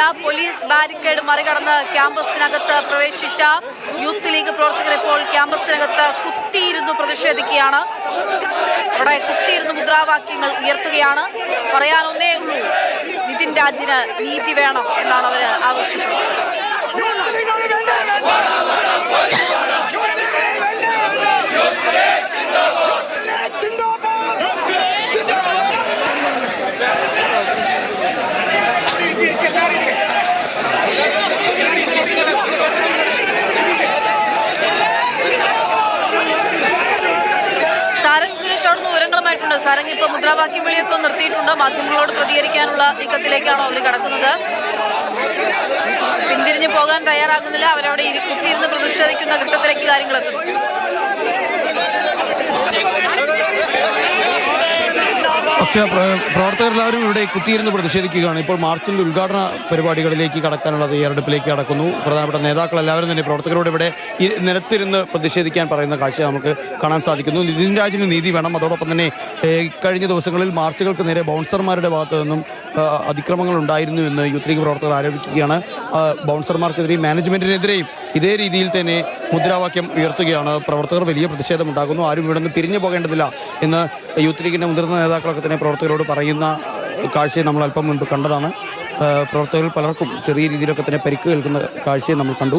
മാത്രമല്ല police barricade മറികടന്ന് ക്യാമ്പസിനകത്ത് പ്രവേശിച്ച യൂത്ത് ലീഗ് പ്രവർത്തകർ ഇപ്പോൾ ക്യാമ്പസിനകത്ത് കുത്തിയിരുന്നു പ്രതിഷേധിക്കുകയാണ്. അവിടെ കുത്തിയിരുന്ന് മുദ്രാവാക്യങ്ങൾ ഉയർത്തുകയാണ്. പറയാനൊന്നേ ഉള്ളൂ, നിതിൻ രാജിന് നീതി വേണം എന്നാണ് അവർ ആവശ്യപ്പെടുന്നത്. സാരംഗ് സുരേഷ് അവിടുന്ന് വിവരങ്ങളുമായിട്ടുണ്ട്. സാരംഗ് ഇപ്പൊ മുദ്രാവാക്യം വിളിയൊക്കെ നിർത്തിയിട്ടുണ്ട്. മാധ്യമങ്ങളോട് പ്രതികരിക്കാനുള്ള നീക്കത്തിലേക്കാണോ അവർ കടക്കുന്നത്? പിന്തിരിഞ്ഞു പോകാൻ തയ്യാറാകുന്നില്ല. അവരവിടെ കുത്തിയിരുന്ന് പ്രതിഷേധിക്കുന്ന ഘട്ടത്തിലേക്ക് കാര്യങ്ങൾ എത്തുന്നു. പക്ഷേ പ്രവർത്തകരെല്ലാവരും ഇവിടെ കുത്തിയിരുന്ന് പ്രതിഷേധിക്കുകയാണ്. ഇപ്പോൾ മാർച്ചിൻ്റെ ഉദ്ഘാടന പരിപാടികളിലേക്ക് കടക്കാനുള്ള തയ്യാറെടുപ്പിലേക്ക് കടക്കുന്നു. പ്രധാനപ്പെട്ട നേതാക്കൾ എല്ലാവരും തന്നെ പ്രവർത്തകരോട് ഇവിടെ നിരത്തിരുന്ന് പ്രതിഷേധിക്കാൻ പറയുന്ന കാഴ്ച നമുക്ക് കാണാൻ സാധിക്കുന്നു. നിതിൻ രാജിന് നീതി വേണം. അതോടൊപ്പം തന്നെ കഴിഞ്ഞ ദിവസങ്ങളിൽ മാർച്ചുകൾക്ക് നേരെ ബൗൺസർമാരുടെ ഭാഗത്തു നിന്നും അതിക്രമങ്ങൾ ഉണ്ടായിരുന്നു എന്ന് യൂത്ത് ലീഗ് പ്രവർത്തകർ ആരോപിക്കുകയാണ്. ബൗൺസർമാർക്കെതിരെയും മാനേജ്മെന്റിനെതിരെയും ഇതേ രീതിയിൽ തന്നെ മുദ്രാവാക്യം ഉയർത്തുകയാണ്. പ്രവർത്തകർ വലിയ പ്രതിഷേധമുണ്ടാകുന്നു. ആരും ഇവിടെ നിന്ന് പിരിഞ്ഞു പോകേണ്ടതില്ല എന്ന് യൂത്ത് ലീഗിൻ്റെ മുതിർന്ന നേതാക്കളൊക്കെ തന്നെ പ്രവർത്തകരോട് പറയുന്ന കാഴ്ചയെ നമ്മൾ അല്പം മുൻപ് കണ്ടതാണ്. പ്രവർത്തകരിൽ പലർക്കും ചെറിയ രീതിയിലൊക്കെ തന്നെ പരിക്ക് കേൾക്കുന്ന കാഴ്ചയെ നമ്മൾ കണ്ടു.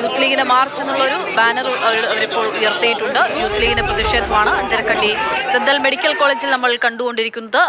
യൂത്ത് ലീഗിന്റെ മാർച്ച് എന്നുള്ളൊരു ബാനർ അവരിപ്പോൾ ഉയർത്തിയിട്ടുണ്ട്. യൂത്ത് ലീഗിന്റെ പ്രതിഷേധമാണ് അഞ്ചരക്കണ്ടി ദന്തൽ മെഡിക്കൽ കോളേജിൽ നമ്മൾ കണ്ടുകൊണ്ടിരിക്കുന്നത്.